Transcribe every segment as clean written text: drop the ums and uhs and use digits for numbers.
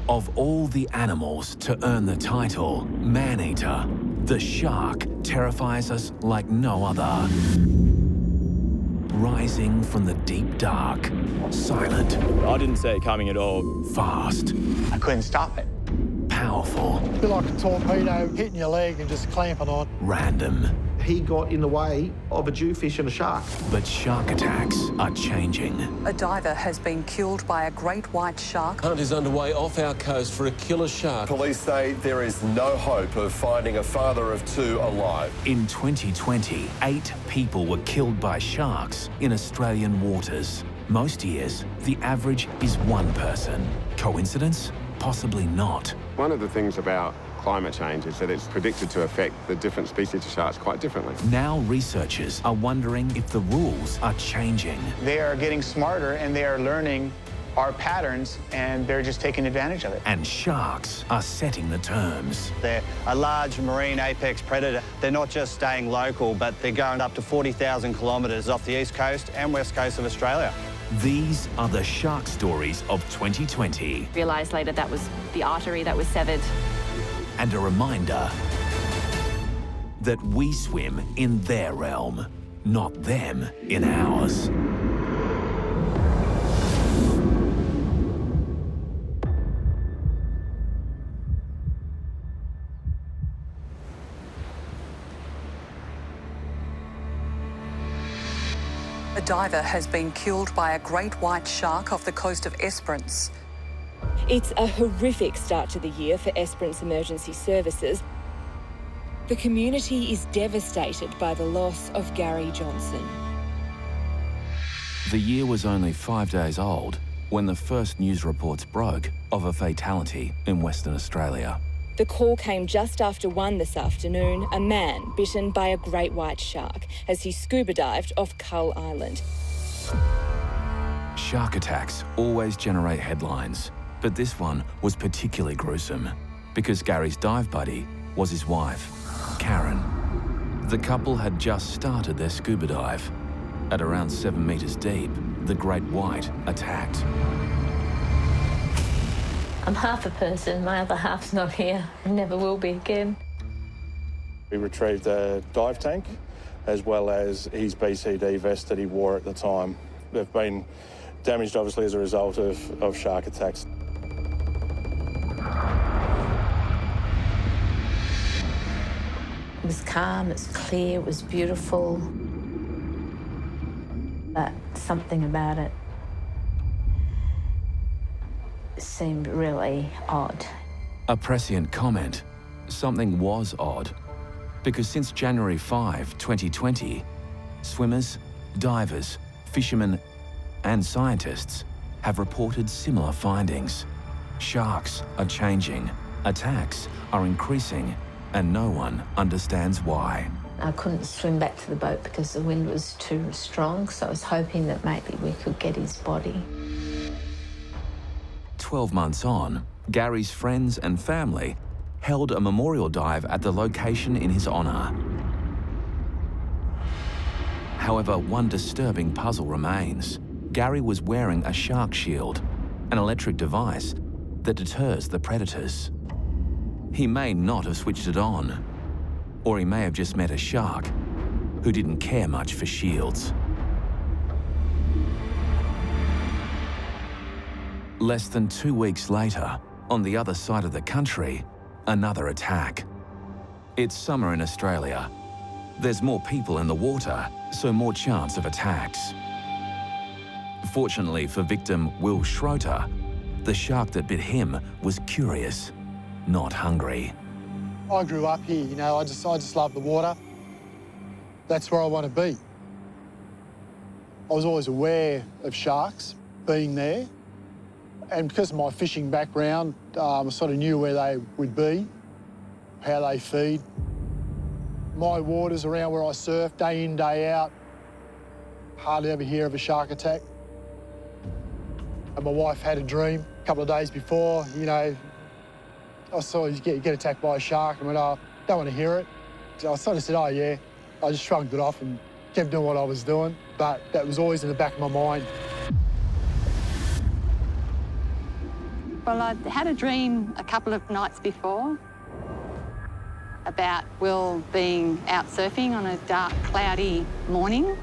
Of all the animals to earn the title man-eater, the shark terrifies us like no other. Rising from the deep dark, silent. I didn't see it coming at all. Fast. I couldn't stop it. Powerful. A bit like a torpedo hitting your leg and just clamping on. Random. He got in the way of a jewfish and a shark. But shark attacks are changing. A diver has been killed by a great white shark. Hunt is underway off our coast for a killer shark. Police say there is no hope of finding a father of two alive. In 2020, 8 people were killed by sharks in Australian waters. Most years, the average is 1 person. Coincidence? Possibly not. One of the things about climate change is that it's predicted to affect the different species of sharks quite differently. Now researchers are wondering if the rules are changing. They are getting smarter and they are learning our patterns and they're just taking advantage of it. And sharks are setting the terms. They're a large marine apex predator. They're not just staying local, but they're going up to 40,000 kilometres off the east coast and west coast of Australia. These are the shark stories of 2020. Realised later that was the artery that was severed. And a reminder that we swim in their realm, not them in ours. A diver has been killed by a great white shark off the coast of Esperance. It's a horrific start to the year for Esperance Emergency Services. The community is devastated by the loss of Gary Johnson. The year was only 5 days old when the first news reports broke of a fatality in Western Australia. The call came just after 1 this afternoon, a man bitten by a great white shark as he scuba dived off Cull Island. Shark attacks always generate headlines, but this one was particularly gruesome because Gary's dive buddy was his wife, Karen. The couple had just started their scuba dive. At around 7 metres deep, the great white attacked. I'm half a person, my other half's not here, and never will be again. We retrieved a dive tank as well as his BCD vest that he wore at the time. They've been damaged obviously as a result of shark attacks. It was calm, it was clear, it was beautiful, but something about it seemed really odd. A prescient comment. Something was odd. Because since January 5, 2020, swimmers, divers, fishermen and scientists have reported similar findings. Sharks are changing, attacks are increasing, and no one understands why. I couldn't swim back to the boat because the wind was too strong, so I was hoping that maybe we could get his body. 12 months on, Gary's friends and family held a memorial dive at the location in his honour. However, one disturbing puzzle remains. Gary was wearing a shark shield, an electric device that deters the predators. He may not have switched it on, or he may have just met a shark who didn't care much for shields. Less than 2 weeks later, on the other side of the country, another attack. It's summer in Australia. There's more people in the water, so more chance of attacks. Fortunately for victim Will Schroeter, the shark that bit him was curious, not hungry. I grew up here, you know, I just love the water. That's where I want to be. I was always aware of sharks being there. And because of my fishing background, I sort of knew where they would be, how they feed. My waters around where I surf, day in, day out, hardly ever hear of a shark attack. And my wife had a dream a couple of days before, you know, I saw you get attacked by a shark and went, oh, don't want to hear it. So I sort of said, oh yeah. I just shrugged it off and kept doing what I was doing, but that was always in the back of my mind. Well, I'd had a dream a couple of nights before about Will being out surfing on a dark, cloudy morning.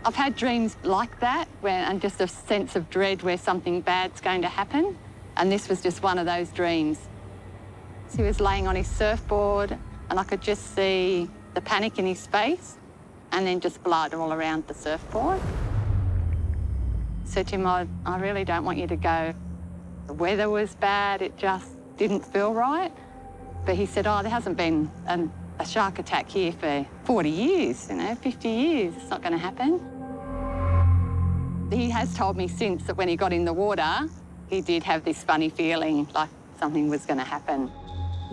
I've had dreams like that, and just a sense of dread where something bad's going to happen, and this was just one of those dreams. So he was laying on his surfboard, and I could just see the panic in his face, and then just blood all around the surfboard. I said to him, I really don't want you to go. The weather was bad, it just didn't feel right. But he said, oh, there hasn't been a shark attack here for 40 years, 50 years, it's not going to happen. He has told me since that when he got in the water, he did have this funny feeling like something was going to happen.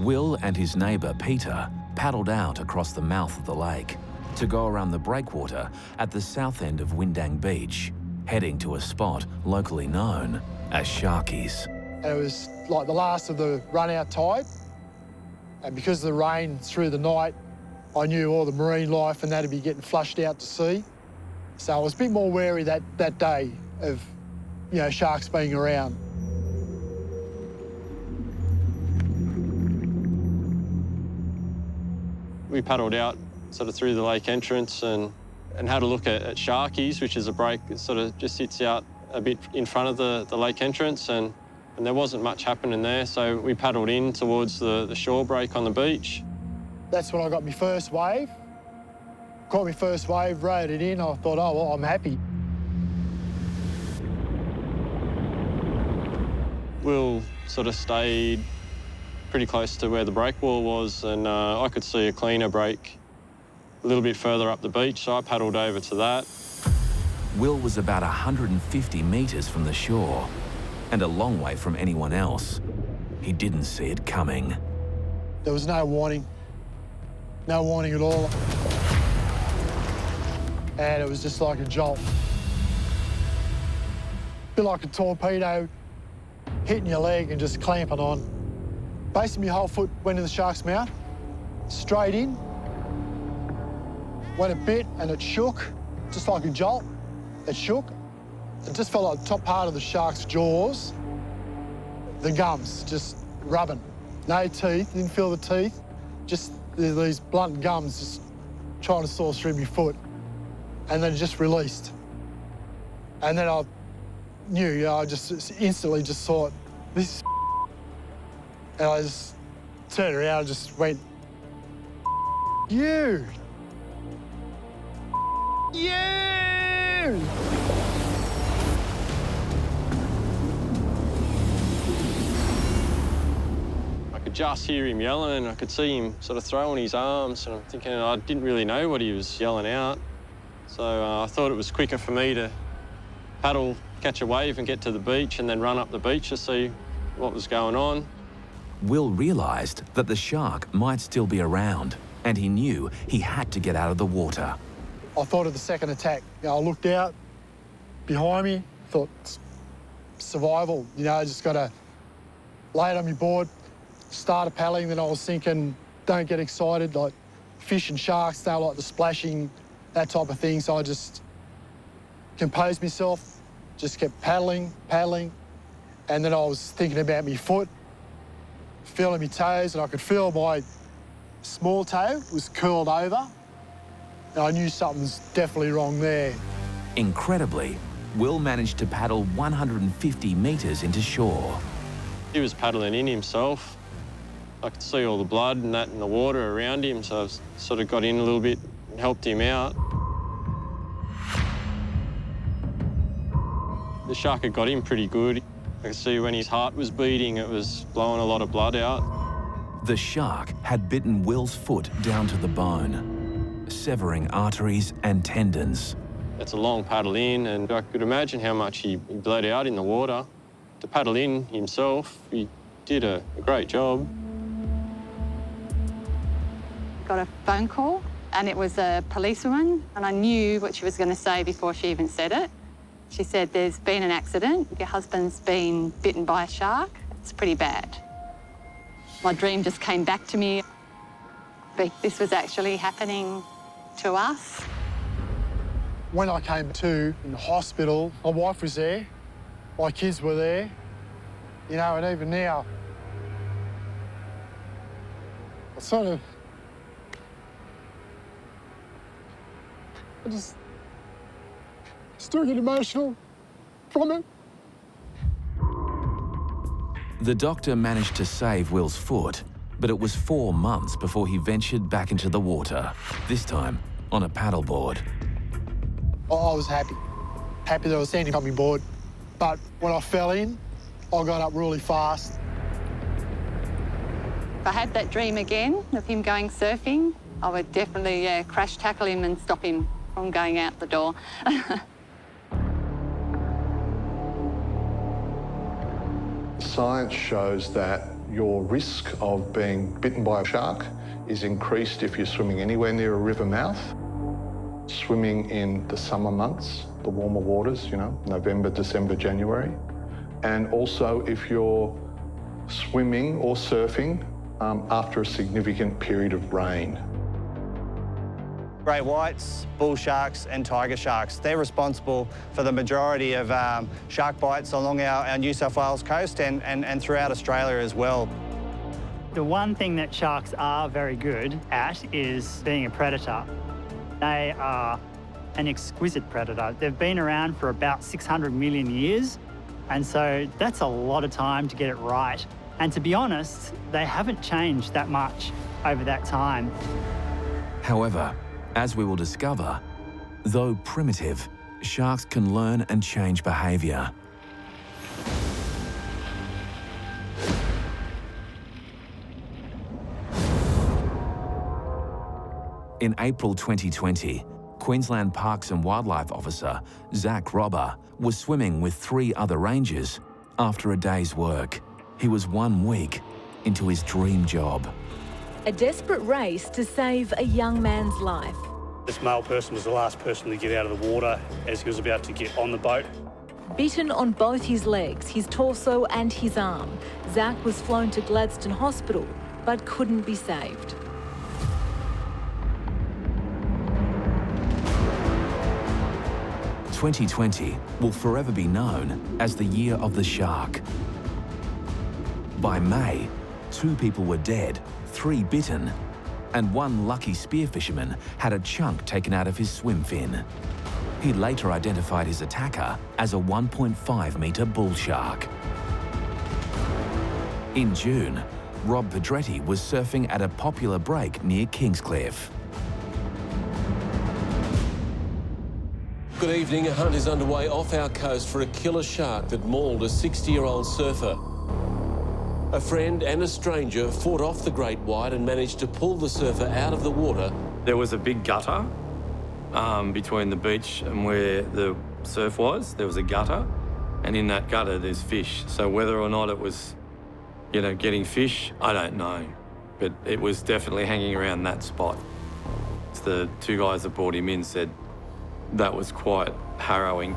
Will and his neighbour, Peter, paddled out across the mouth of the lake to go around the breakwater at the south end of Windang Beach, heading to a spot locally known as Sharkies. It was like the last of the run-out tide, and because of the rain through the night, I knew all the marine life and that'd be getting flushed out to sea. So I was a bit more wary that day of, sharks being around. We paddled out sort of through the lake entrance and had a look at Sharkies, which is a break that sort of just sits out a bit in front of the lake entrance, and there wasn't much happening there, so we paddled in towards the shore break on the beach. That's when I got my first wave. Caught my first wave, rode it in. I thought, oh, well, I'm happy. Will sort of stayed pretty close to where the break wall was, and I could see a cleaner break a little bit further up the beach, so I paddled over to that. Will was about 150 metres from the shore and a long way from anyone else. He didn't see it coming. There was no warning. No warning at all. And it was just like a jolt. A bit like a torpedo hitting your leg and just clamping on. Basically, my whole foot went in the shark's mouth, straight in. Went a bit and it shook, just like a jolt. It shook. It just felt like the top part of the shark's jaws, the gums just rubbing. No teeth, didn't feel the teeth, just these blunt gums just trying to saw through my foot. And then it just released. And then I knew, I just instantly just thought, this is and I just turned around and just went, you! You! I could just hear him yelling, and I could see him sort of throwing his arms, and I'm thinking I didn't really know what he was yelling out. So I thought it was quicker for me to paddle, catch a wave and get to the beach and then run up the beach to see what was going on. Will realised that the shark might still be around, and he knew he had to get out of the water. I thought of the second attack. I looked out behind me, thought survival, I just got to lay it on my board, started paddling, then I was thinking, don't get excited, like fish and sharks, they like the splashing, that type of thing, so I just composed myself, just kept paddling, and then I was thinking about my foot, feeling my toes, and I could feel my small toe was curled over, and I knew something's definitely wrong there. Incredibly, Will managed to paddle 150 metres into shore. He was paddling in himself. I could see all the blood and that in the water around him, so I sort of got in a little bit and helped him out. The shark had got him pretty good. I could see when his heart was beating, it was blowing a lot of blood out. The shark had bitten Will's foot down to the bone, severing arteries and tendons. It's a long paddle in, and I could imagine how much he bled out in the water. To paddle in himself, he did a great job. Got a phone call, and it was a policewoman, and I knew what she was going to say before she even said it. She said, there's been an accident. Your husband's been bitten by a shark. It's pretty bad. My dream just came back to me. But this was actually happening to us. When I came to in the hospital, my wife was there, my kids were there, You know, and even now, I sort of... I just still get emotional from it. The doctor managed to save Will's foot, but it was 4 months before he ventured back into the water, this time on a paddleboard. I was happy that I was standing on my board. But when I fell in, I got up really fast. If I had that dream again of him going surfing, I would definitely crash tackle him and stop him from going out the door. Science shows that your risk of being bitten by a shark is increased if you're swimming anywhere near a river mouth, swimming in the summer months, the warmer waters, you know, November, December, January, and also if you're swimming or surfing after a significant period of rain. Great whites, bull sharks and tiger sharks. They're responsible for the majority of shark bites along our New South Wales coast and throughout Australia as well. The one thing that sharks are very good at is being a predator. They are an exquisite predator. They've been around for about 600 million years, and so that's a lot of time to get it right. And to be honest, they haven't changed that much over that time. However, as we will discover, though primitive, sharks can learn and change behaviour. In April 2020, Queensland Parks and Wildlife Officer Zach Robber was swimming with 3 other rangers after a day's work. He was 1 week into his dream job. A desperate race to save a young man's life. This male person was the last person to get out of the water as he was about to get on the boat. Bitten on both his legs, his torso and his arm, Zach was flown to Gladstone Hospital but couldn't be saved. "2020 will forever be known as the year of the shark." By May, 2 people were dead, 3 bitten, and 1 lucky spearfisherman had a chunk taken out of his swim fin. He later identified his attacker as a 1.5-metre bull shark. In June, Rob Pedretti was surfing at a popular break near Kingscliff. Good evening. A hunt is underway off our coast for a killer shark that mauled a 60-year-old surfer. A friend and a stranger fought off the great white and managed to pull the surfer out of the water. There was a big gutter between the beach and where the surf was. There was a gutter, and in that gutter there's fish. So whether or not it was, you know, getting fish, I don't know. But it was definitely hanging around that spot. The 2 guys that brought him in said that was quite harrowing.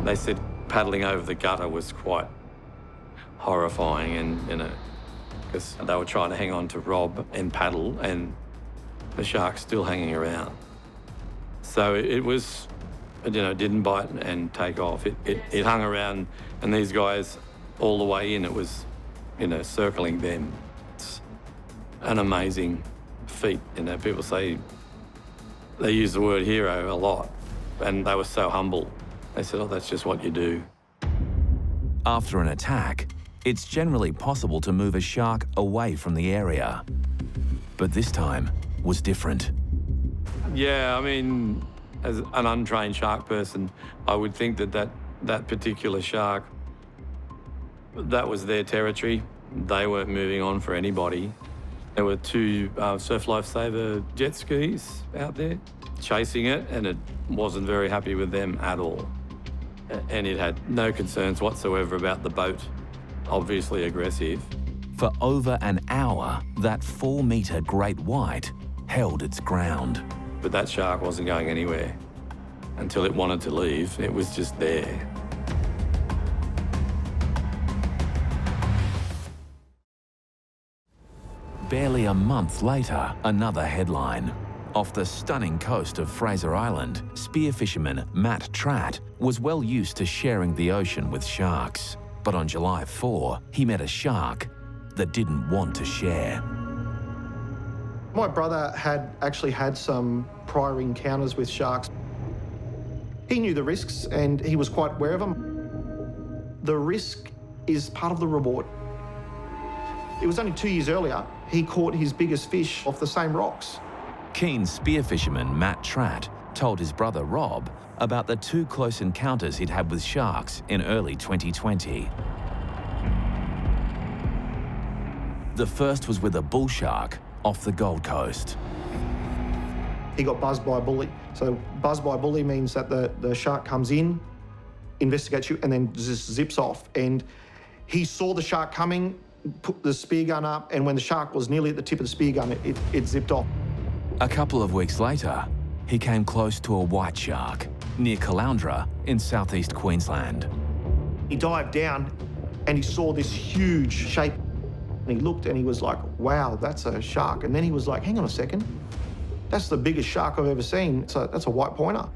They said paddling over the gutter was quite horrifying, and, you know, because they were trying to hang on to Rob and paddle, and the shark's still hanging around. So it was, you know, didn't bite and take off. It hung around, and these guys, all the way in, it was, you know, circling them. It's an amazing feat. You know, people say, they use the word hero a lot, and they were so humble. They said, oh, that's just what you do. After an attack, it's generally possible to move a shark away from the area. But this time was different. Yeah, I mean, as an untrained shark person, I would think that particular shark, that was their territory. They weren't moving on for anybody. There were 2 surf lifesaver jet skis out there chasing it, and it wasn't very happy with them at all. And it had no concerns whatsoever about the boat, obviously aggressive. For over an hour, that 4-metre great white held its ground. But that shark wasn't going anywhere until it wanted to leave. It was just there. Barely a month later, another headline. Off the stunning coast of Fraser Island, spearfisherman Matt Tratt was well used to sharing the ocean with sharks. But on July 4, he met a shark that didn't want to share. My brother had actually had some prior encounters with sharks. He knew the risks and he was quite aware of them. The risk is part of the reward. It was only 2 years earlier, he caught his biggest fish off the same rocks. Keen spear fisherman Matt Tratt told his brother Rob about the 2 close encounters he'd had with sharks in early 2020. The first was with a bull shark off the Gold Coast. He got buzzed by a bully. So buzzed by a bully means that the shark comes in, investigates you, and then just zips off. And he saw the shark coming, put the spear gun up, and when the shark was nearly at the tip of the spear gun, it zipped off. A couple of weeks later, he came close to a white shark near Caloundra in southeast Queensland. He dived down and he saw this huge shape. And he looked and he was like, wow, that's a shark. And then he was like, hang on a second. That's the biggest shark I've ever seen. So that's a white pointer.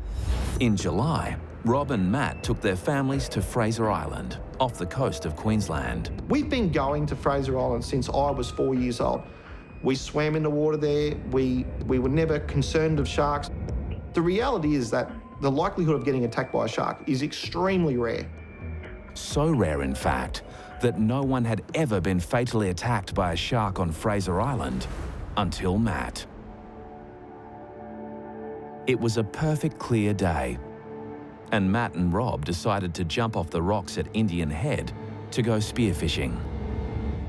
In July, Rob and Matt took their families to Fraser Island, off the coast of Queensland. We've been going to Fraser Island since I was 4 years old. We swam in the water there. We were never concerned of sharks. The reality is that the likelihood of getting attacked by a shark is extremely rare. So rare, in fact, that no one had ever been fatally attacked by a shark on Fraser Island until Matt. It was a perfect clear day, and Matt and Rob decided to jump off the rocks at Indian Head to go spearfishing.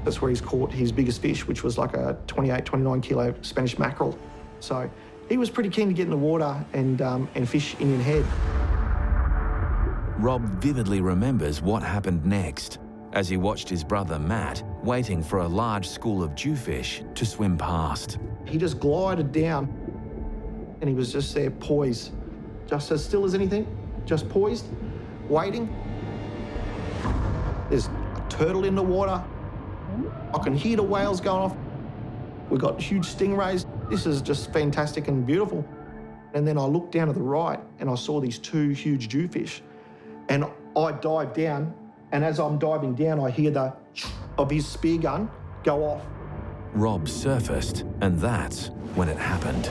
That's where he's caught his biggest fish, which was like a 28, 29 kilo Spanish mackerel. So he was pretty keen to get in the water and fish Indian Head. Rob vividly remembers what happened next as he watched his brother Matt waiting for a large school of jewfish to swim past. He just glided down and he was just there poised, just as still as anything, just poised, waiting. There's a turtle in the water. I can hear the whales going off. We've got huge stingrays. This is just fantastic and beautiful. And then I looked down to the right and I saw these 2 huge jewfish. And I dived down, and as I'm diving down, I hear the of his spear gun go off. Rob surfaced, and that's when it happened.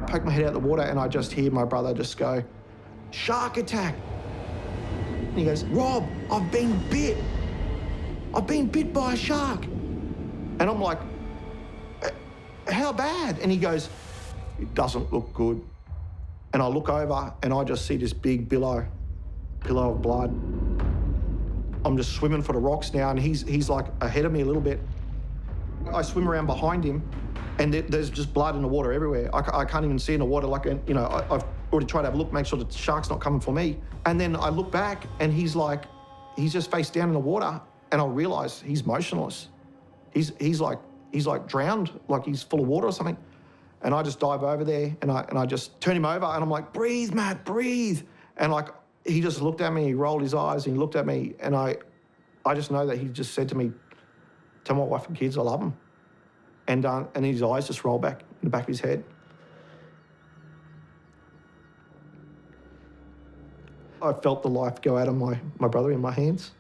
I poke my head out of the water and I just hear my brother just go, "Shark attack." And he goes, "Rob, I've been bit. I've been bit by a shark." And I'm like, "How bad?" And he goes, "It doesn't look good." And I look over and I just see this big pillow of blood. I'm just swimming for the rocks now, and he's like ahead of me a little bit. I swim around behind him and there's just blood in the water everywhere. I can't even see in the water. Like, you know, I've already tried to have a look, make sure the shark's not coming for me. And then I look back and he's just face down in the water, and I realize he's motionless. He's like drowned, like he's full of water or something. And I just dive over there and I just turn him over and I'm like, "Breathe, Matt, breathe." And like, he just looked at me, he rolled his eyes and he looked at me, and I just know that he just said to me, "Tell my wife and kids I love them." And his eyes just rolled back in the back of his head. I felt the life go out of my brother in my hands.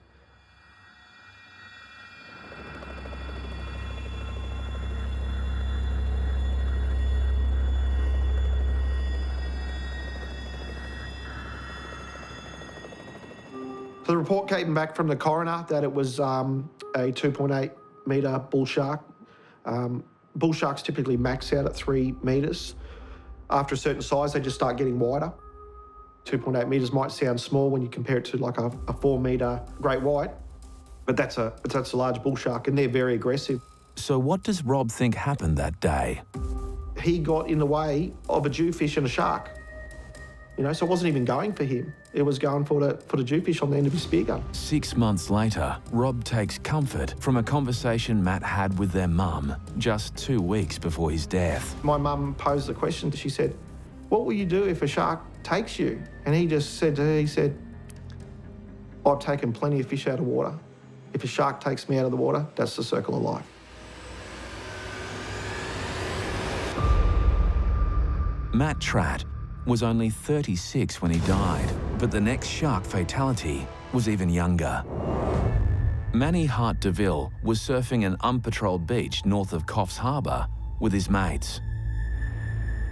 So the report came back from the coroner that it was a 2.8 metre bull shark. Bull sharks typically max out at 3 metres. After a certain size, they just start getting wider. 2.8 metres might sound small when you compare it to like a 4 metre great white, but that's a large bull shark, and they're very aggressive. So what does Rob think happened that day? He got in the way of a jewfish and a shark. You know, so it wasn't even going for him. It was going for the jewfish on the end of his spear gun. 6 months later, Rob takes comfort from a conversation Matt had with their mum just 2 weeks before his death. My mum posed the question. She said, "What will you do if a shark takes you?" And he just said to her, "I've taken plenty of fish out of water. If a shark takes me out of the water, that's the circle of life." Matt Tratt was only 36 when he died, but the next shark fatality was even younger. Manny Hart DeVille was surfing an unpatrolled beach north of Coffs Harbour with his mates.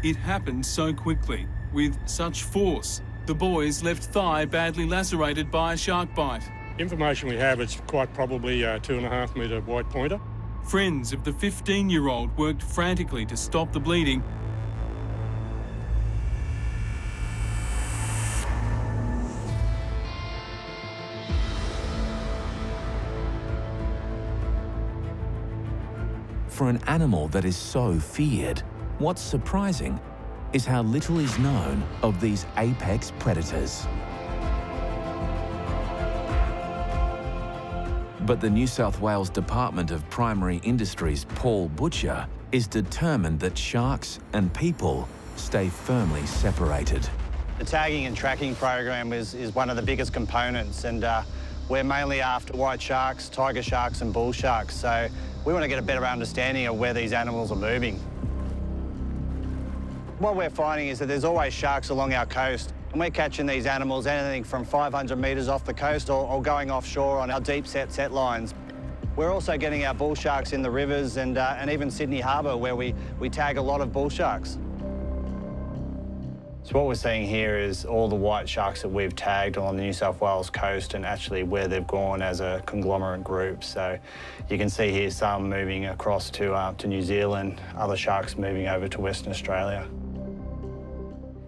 It happened so quickly, with such force. The boy's left thigh badly lacerated by a shark bite. Information we have, it's quite probably a 2.5 metre white pointer. Friends of the 15-year-old worked frantically to stop the bleeding. For an animal that is so feared, what's surprising is how little is known of these apex predators. But the New South Wales Department of Primary Industries' Paul Butcher is determined that sharks and people stay firmly separated. The tagging and tracking program is one of the biggest components, and we're mainly after white sharks, tiger sharks and bull sharks, so we want to get a better understanding of where these animals are moving. What we're finding is that there's always sharks along our coast, and we're catching these animals anything from 500 metres off the coast or going offshore on our deep set lines. We're also getting our bull sharks in the rivers and even Sydney Harbour, where we tag a lot of bull sharks. So what we're seeing here is all the white sharks that we've tagged on the New South Wales coast and actually where they've gone as a conglomerate group. So you can see here some moving across to New Zealand, other sharks moving over to Western Australia.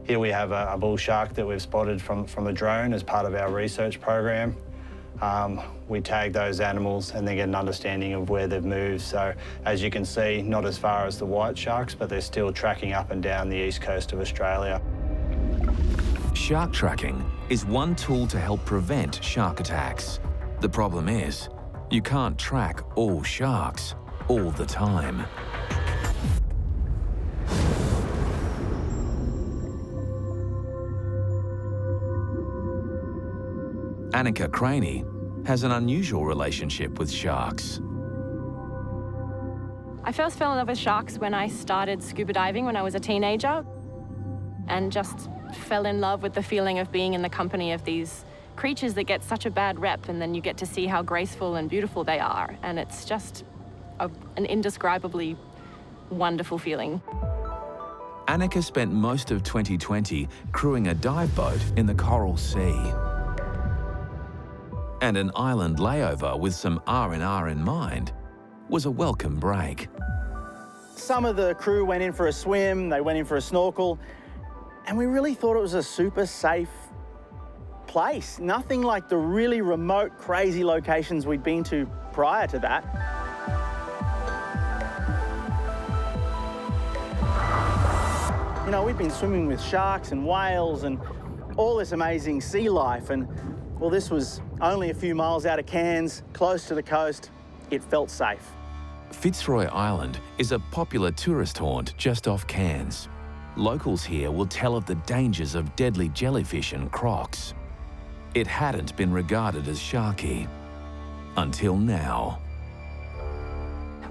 Here we have a bull shark that we've spotted from the drone as part of our research program. We tag those animals and then get an understanding of where they've moved. So as you can see, not as far as the white sharks, but they're still tracking up and down the east coast of Australia. Shark tracking is one tool to help prevent shark attacks. The problem is, you can't track all sharks all the time. Annika Craney has an unusual relationship with sharks. I first fell in love with sharks when I started scuba diving when I was a teenager, and just fell in love with the feeling of being in the company of these creatures that get such a bad rep, and then you get to see how graceful and beautiful they are, and it's just an indescribably wonderful feeling. Annika spent most of 2020 crewing a dive boat in the Coral Sea. And an island layover with some R&R in mind was a welcome break. Some of the crew went in for a swim, they went in for a snorkel, and we really thought it was a super safe place. Nothing like the really remote, crazy locations we'd been to prior to that. You know, we'd been swimming with sharks and whales and all this amazing sea life, and well, this was only a few miles out of Cairns, close to the coast. It felt safe. Fitzroy Island is a popular tourist haunt just off Cairns. Locals here will tell of the dangers of deadly jellyfish and crocs. It hadn't been regarded as sharky until now.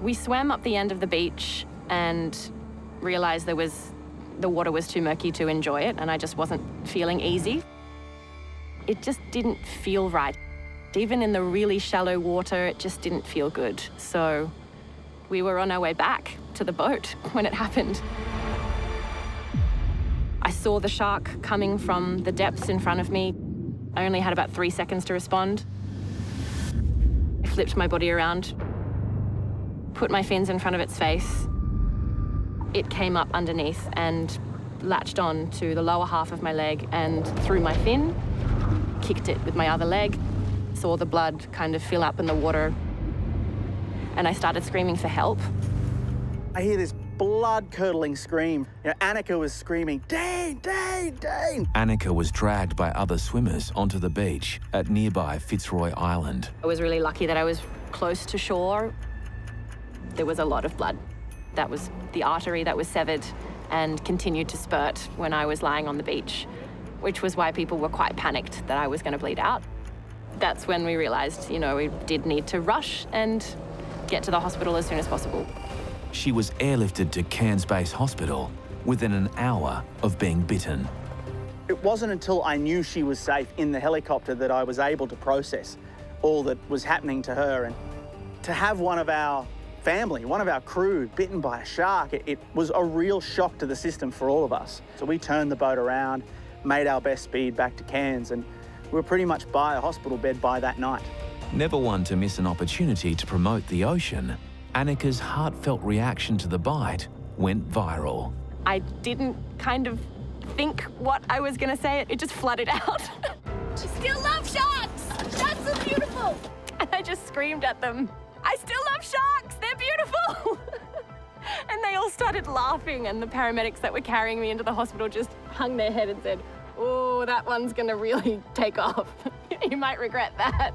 We swam up the end of the beach and realised the water was too murky to enjoy it, and I just wasn't feeling easy. It just didn't feel right. Even in the really shallow water, it just didn't feel good. So we were on our way back to the boat when it happened. I saw the shark coming from the depths in front of me. I only had about 3 seconds to respond. I flipped my body around, put my fins in front of its face. It came up underneath and latched on to the lower half of my leg and threw my fin, kicked it with my other leg, saw the blood kind of fill up in the water, and I started screaming for help. I hear this blood-curdling scream. You know, Annika was screaming, "Dane, Dane, Dane!" Annika was dragged by other swimmers onto the beach at nearby Fitzroy Island. I was really lucky that I was close to shore. There was a lot of blood. That was the artery that was severed and continued to spurt when I was lying on the beach, which was why people were quite panicked that I was going to bleed out. That's when we realised, you know, we did need to rush and get to the hospital as soon as possible. She was airlifted to Cairns Base Hospital within an hour of being bitten. It wasn't until I knew she was safe in the helicopter that I was able to process all that was happening to her. And to have one of our family, one of our crew, bitten by a shark, it was a real shock to the system for all of us. So we turned the boat around, made our best speed back to Cairns, and we were pretty much by a hospital bed by that night. Never one to miss an opportunity to promote the ocean, Annika's heartfelt reaction to the bite went viral. I didn't kind of think what I was going to say. It just flooded out. I still love sharks! Sharks are beautiful! And I just screamed at them, I still love sharks! They're beautiful! And they all started laughing, and the paramedics that were carrying me into the hospital just hung their head and said, oh, that one's going to really take off. You might regret that.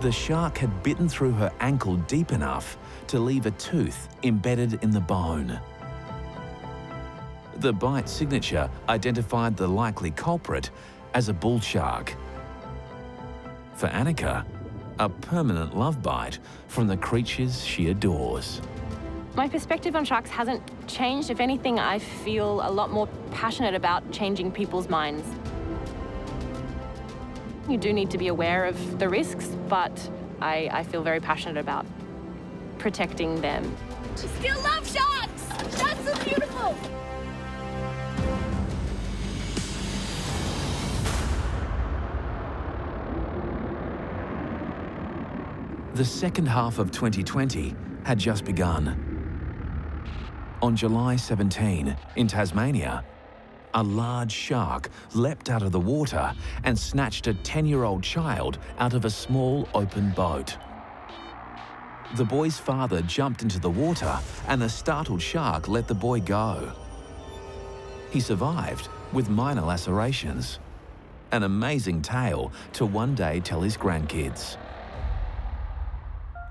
The shark had bitten through her ankle deep enough to leave a tooth embedded in the bone. The bite signature identified the likely culprit as a bull shark. For Annika, a permanent love bite from the creatures she adores. My perspective on sharks hasn't changed. If anything, I feel a lot more passionate about changing people's minds. You do need to be aware of the risks, but I feel very passionate about protecting them. I still love sharks! Sharks are beautiful! The second half of 2020 had just begun. On July 17, in Tasmania, a large shark leapt out of the water and snatched a 10-year-old child out of a small open boat. The boy's father jumped into the water and the startled shark let the boy go. He survived with minor lacerations. An amazing tale to one day tell his grandkids.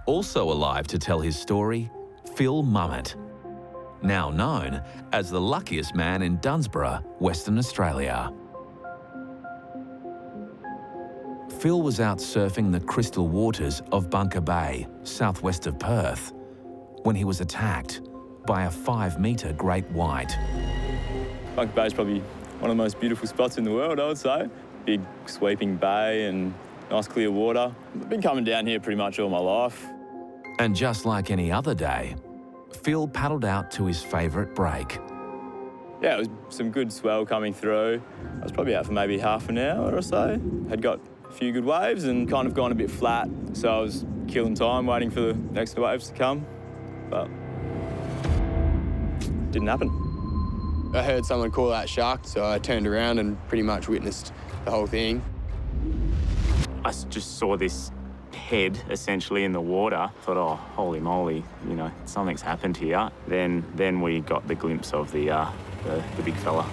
Also alive to tell his story, Phil Mummet, now known as the luckiest man in Dunsborough, Western Australia. Phil was out surfing the crystal waters of Bunker Bay, southwest of Perth, when he was attacked by a 5-metre great white. Bunker Bay is probably one of the most beautiful spots in the world, I would say. Big sweeping bay and nice clear water. I've been coming down here pretty much all my life. And just like any other day, Phil paddled out to his favourite break. Yeah, it was some good swell coming through. I was probably out for maybe half an hour or so. Had got a few good waves and kind of gone a bit flat, so I was killing time waiting for the next waves to come, but didn't happen. I heard someone call out shark, so I turned around and pretty much witnessed the whole thing. I just saw this head essentially in the water. Thought, oh, holy moly, you know, something's happened here. Then we got the glimpse of the big fella.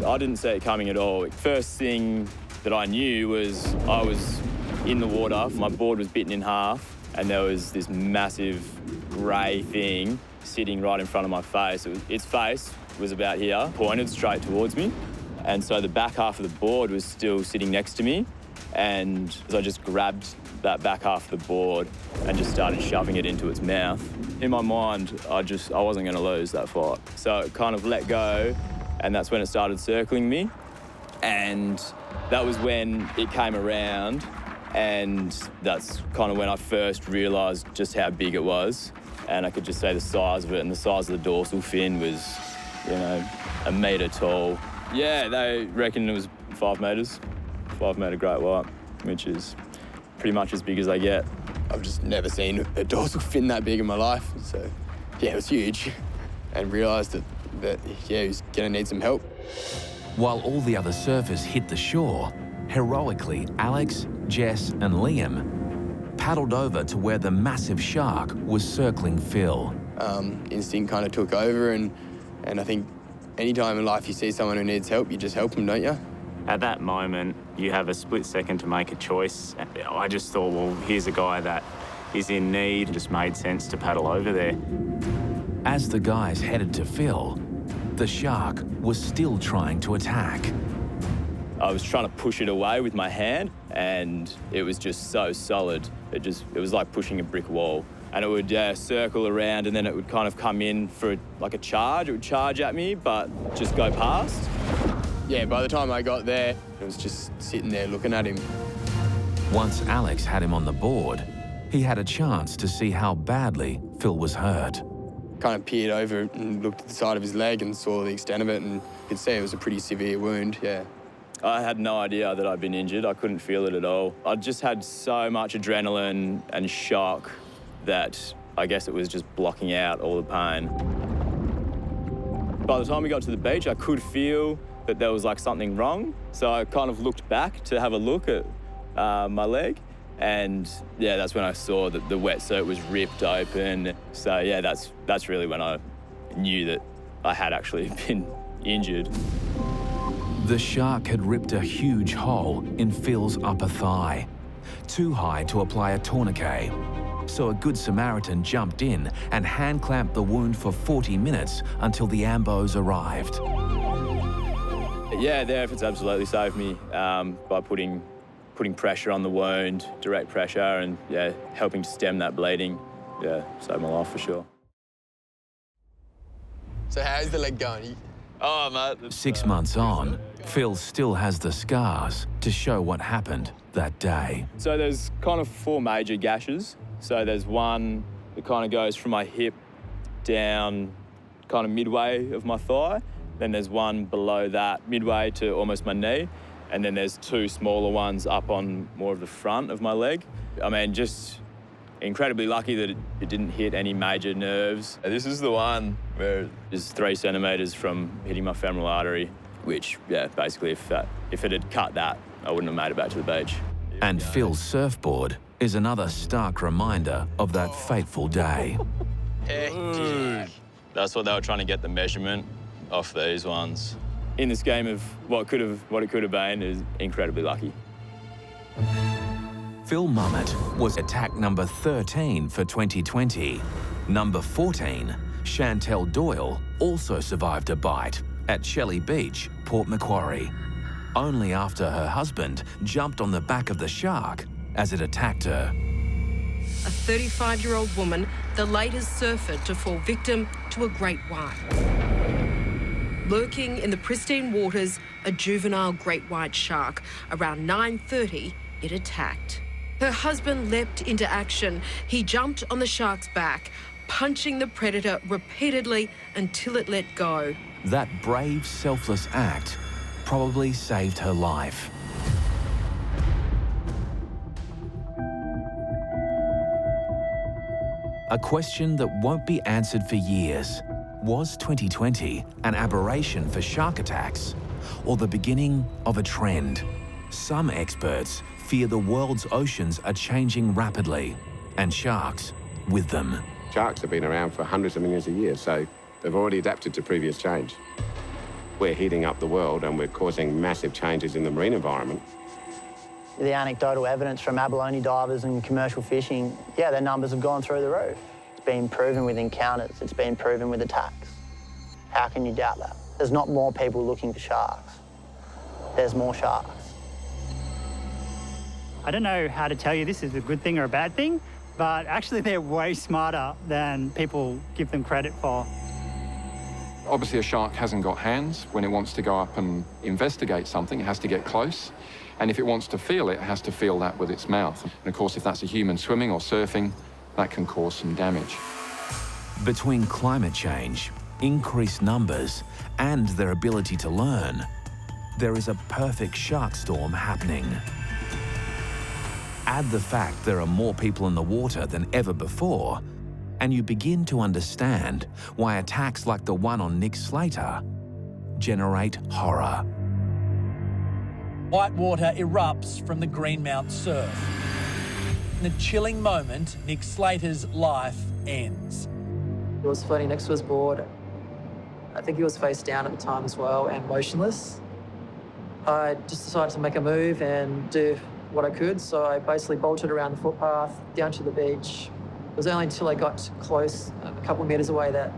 I didn't see it coming at all. First thing that I knew was I was in the water. My board was bitten in half, and there was this massive grey thing sitting right in front of my face. Its face was about here, pointed straight towards me. And so the back half of the board was still sitting next to me. And I just grabbed that back half of the board and just started shoving it into its mouth. In my mind, I wasn't going to lose that fight. So it kind of let go, and that's when it started circling me. And that was when it came around, and that's kind of when I first realised just how big it was. And I could just say the size of it, and the size of the dorsal fin was, you know, 1 metre tall. Yeah, they reckon it was 5 metres. 5-metre great white, which is pretty much as big as they get. I've just never seen a dorsal fin that big in my life, so yeah, it was huge. And realised that yeah, he was going to need some help. While all the other surfers hit the shore, heroically Alex, Jess and Liam paddled over to where the massive shark was circling Phil. Instinct kind of took over, and I think any time in life you see someone who needs help, you just help them, don't you? At that moment, you have a split second to make a choice. I just thought, well, here's a guy that is in need. It just made sense to paddle over there. As the guys headed to Phil, the shark was still trying to attack. I was trying to push it away with my hand, and it was just so solid. It was like pushing a brick wall. and it would circle around, and then it would kind of come in for like a charge. It would charge at me, but just go past. Yeah, by the time I got there, I was just sitting there looking at him. Once Alex had him on the board, he had a chance to see how badly Phil was hurt. Kind of peered over and looked at the side of his leg and saw the extent of it, and you could see it was a pretty severe wound, yeah. I had no idea that I'd been injured. I couldn't feel it at all. I just had so much adrenaline and shock that I guess it was just blocking out all the pain. By the time we got to the beach, I could feel that there was like something wrong. So I kind of looked back to have a look at my leg. And yeah, that's when I saw that the wetsuit was ripped open. So yeah, that's really when I knew that I had actually been injured. The shark had ripped a huge hole in Phil's upper thigh, too high to apply a tourniquet. So a good Samaritan jumped in and hand-clamped the wound for 40 minutes until the ambos arrived. Yeah, the efforts absolutely saved me by putting pressure on the wound, direct pressure, and yeah, helping to stem that bleeding. Yeah, saved my life for sure. So how's the leg going? Oh, mate. 6 months on, Phil still has the scars to show what happened that day. So there's kind of 4 major gashes. So there's one that kind of goes from my hip down kind of midway of my thigh. Then there's one below that, midway to almost my knee. And then there's 2 smaller ones up on more of the front of my leg. I mean, just incredibly lucky that it didn't hit any major nerves. This is the one where it's 3 centimetres from hitting my femoral artery, which, yeah, basically if it had cut that, I wouldn't have made it back to the beach. And Phil's surfboard is another stark reminder of that fateful day. That's what they were trying to get the measurement off these ones. In this game of what it could have been is incredibly lucky. Phil Mummett was attack number 13 for 2020. Number 14, Chantel Doyle, also survived a bite at Shelley Beach, Port Macquarie, only after her husband jumped on the back of the shark as it attacked her. A 35-year-old woman, the latest surfer to fall victim to a great white. Lurking in the pristine waters, a juvenile great white shark. Around 9:30, it attacked. Her husband leapt into action. He jumped on the shark's back, punching the predator repeatedly until it let go. That brave, selfless act probably saved her life. A question that won't be answered for years. Was 2020 an aberration for shark attacks or the beginning of a trend? Some experts fear the world's oceans are changing rapidly, and sharks with them. Sharks have been around for hundreds of millions of years, so they've already adapted to previous change. We're heating up the world and we're causing massive changes in the marine environment. The anecdotal evidence from abalone divers and commercial fishing, yeah, their numbers have gone through the roof. It's been proven with encounters, it's been proven with attacks. How can you doubt that? There's not more people looking for sharks. There's more sharks. I don't know how to tell you this is a good thing or a bad thing, but actually they're way smarter than people give them credit for. Obviously, a shark hasn't got hands. When it wants to go up and investigate something, it has to get close. And if it wants to feel it, it has to feel that with its mouth. And of course, if that's a human swimming or surfing, that can cause some damage. Between climate change, increased numbers, and their ability to learn, there is a perfect shark storm happening. Add the fact there are more people in the water than ever before, and you begin to understand why attacks like the one on Nick Slater generate horror. Whitewater erupts from the Greenmount surf. In the chilling moment, Nick Slater's life ends. He was floating next to his board. I think he was face down at the time as well and motionless. I just decided to make a move and do what I could, so I basically bolted around the footpath down to the beach. It was only until I got close, a couple of metres away, that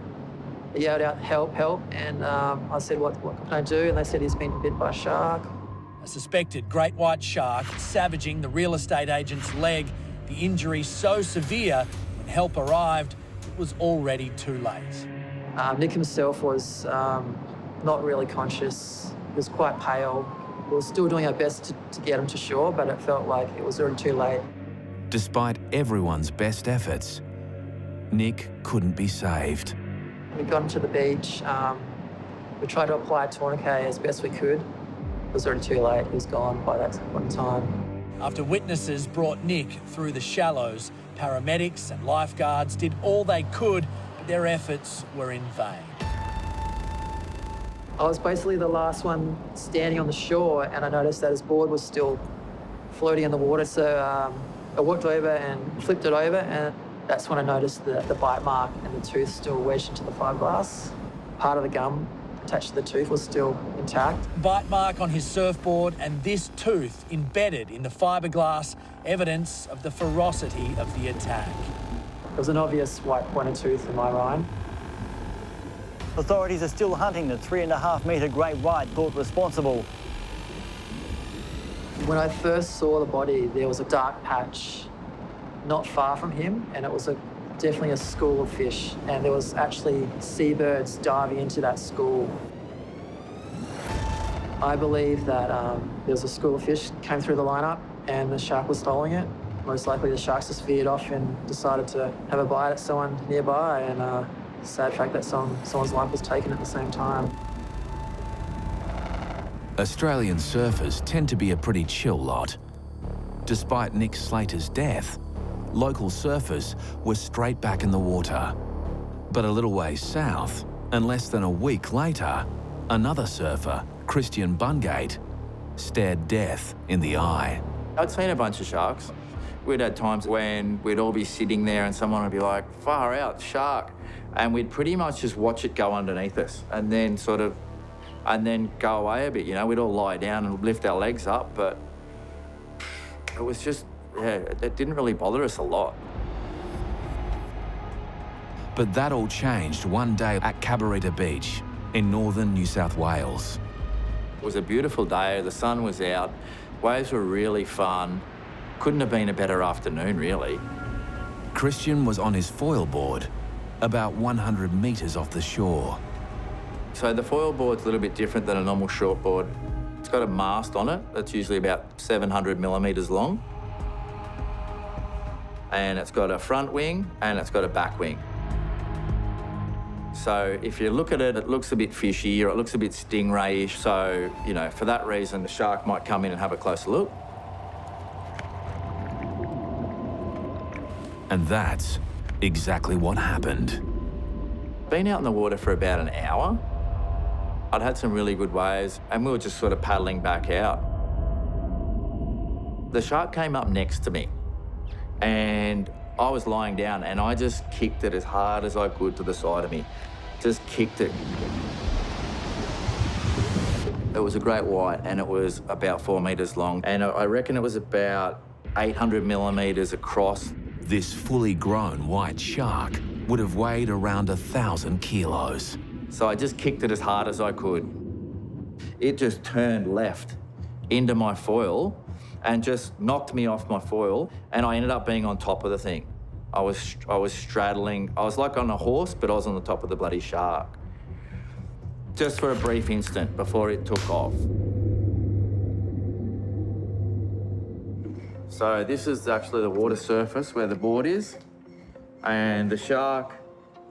they yelled out, "Help, help," and I said, what can I do? And they said he's been bit by a shark. A suspected great white shark savaging the real estate agent's leg. The injury so severe, When help arrived, it was already too late. Nick himself was not really conscious. He was quite pale. We were still doing our best to get him to shore, but it felt like it was already too late. Despite everyone's best efforts, Nick couldn't be saved. We got him to the beach. We tried to apply a tourniquet as best we could. It was already too late. He was gone by that one time. After witnesses brought Nick through the shallows, paramedics and lifeguards did all they could, but their efforts were in vain. I was basically the last one standing on the shore, and I noticed that his board was still floating in the water. So I walked over and flipped it over, and that's when I noticed the bite mark and the tooth still wedged into the fiberglass. Part of the gum attached to the tooth was still intact. Bite mark on his surfboard and this tooth embedded in the fiberglass, evidence of the ferocity of the attack. There was an obvious white pointed tooth in my rind. Authorities are still hunting the 3.5-metre great white thought responsible. When I first saw the body, there was a dark patch not far from him, and it was definitely a school of fish, and there was actually seabirds diving into that school. I believe that there was a school of fish came through the lineup and the shark was following it. Most likely the sharks just veered off and decided to have a bite at someone nearby, and sad fact that someone's life was taken at the same time. Australian surfers tend to be a pretty chill lot. Despite Nick Slater's death, local surfers were straight back in the water. But a little way south, and less than a week later, another surfer, Christian Bungate, stared death in the eye. I'd seen a bunch of sharks. We'd had times when we'd all be sitting there and someone would be like, far out, shark. And we'd pretty much just watch it go underneath us and then go away a bit, you know. We'd all lie down and lift our legs up, but it was just, yeah, it didn't really bother us a lot. But that all changed one day at Cabarita Beach in northern New South Wales. It was a beautiful day, the sun was out, waves were really fun. Couldn't have been a better afternoon, really. Christian was on his foil board, about 100 metres off the shore. So the foil board's a little bit different than a normal short board. It's got a mast on it that's usually about 700 millimetres long. And it's got a front wing and it's got a back wing. So if you look at it, it looks a bit fishy or it looks a bit stingray-ish. So, you know, for that reason, the shark might come in and have a closer look. And that's exactly what happened. Been out in the water for about an hour. I'd had some really good waves and we were just sort of paddling back out. The shark came up next to me and I was lying down and I just kicked it as hard as I could to the side of me. Just kicked it. It was a great white and it was about 4 metres long and I reckon it was about 800 millimetres across. This fully grown white shark would have weighed around 1,000 kilos. So I just kicked it as hard as I could. It just turned left into my foil and just knocked me off my foil, and I ended up being on top of the thing. I was straddling, I was like on a horse, but I was on the top of the bloody shark. Just for a brief instant before it took off. So this is actually the water surface where the board is, and the shark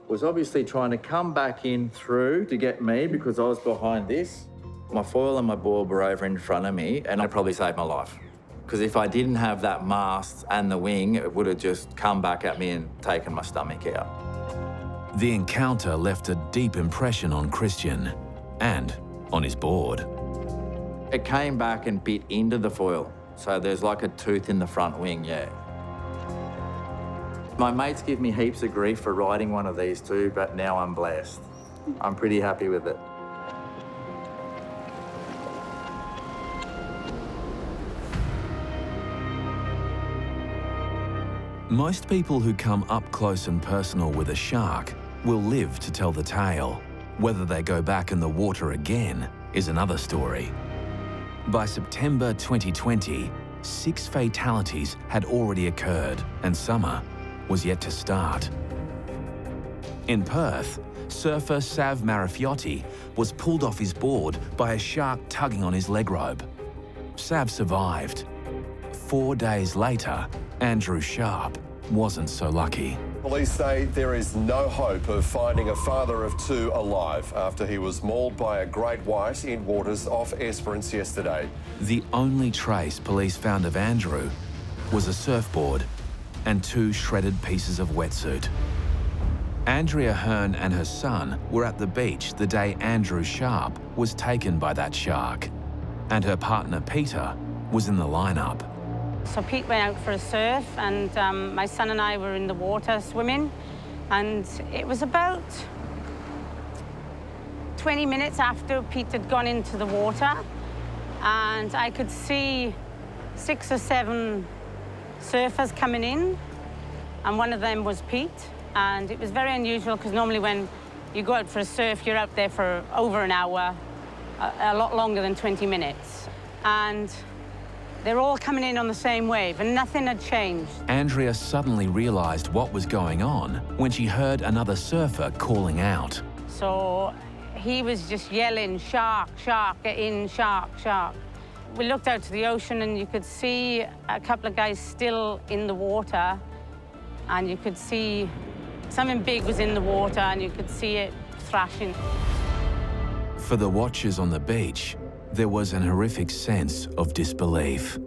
was obviously trying to come back in through to get me because I was behind this. My foil and my board were over in front of me, and it probably saved my life. Because if I didn't have that mast and the wing, it would have just come back at me and taken my stomach out. The encounter left a deep impression on Christian and on his board. It came back and bit into the foil. So there's like a tooth in the front wing, yeah. My mates give me heaps of grief for riding one of these too, but now I'm blessed. I'm pretty happy with it. Most people who come up close and personal with a shark will live to tell the tale. Whether they go back in the water again is another story. By September 2020, 6 fatalities had already occurred, and summer was yet to start. In Perth, surfer Sav Marifiotti was pulled off his board by a shark tugging on his leg rope. Sav survived. 4 days later, Andrew Sharp wasn't so lucky. Police say there is no hope of finding a father of two alive after he was mauled by a great white in waters off Esperance yesterday. The only trace police found of Andrew was a surfboard and 2 shredded pieces of wetsuit. Andrea Hearn and her son were at the beach the day Andrew Sharp was taken by that shark, and her partner Peter was in the lineup. So Pete went out for a surf, and my son and I were in the water swimming, and it was about 20 minutes after Pete had gone into the water, and I could see 6 or 7 surfers coming in, and one of them was Pete. And it was very unusual because normally when you go out for a surf, you're out there for over an hour, a lot longer than 20 minutes. And they're all coming in on the same wave, and nothing had changed. Andrea suddenly realised what was going on when she heard another surfer calling out. So he was just yelling, "Shark, shark, get in, shark, shark." We looked out to the ocean and you could see a couple of guys still in the water, and you could see something big was in the water and you could see it thrashing. For the watchers on the beach, there was an horrific sense of disbelief.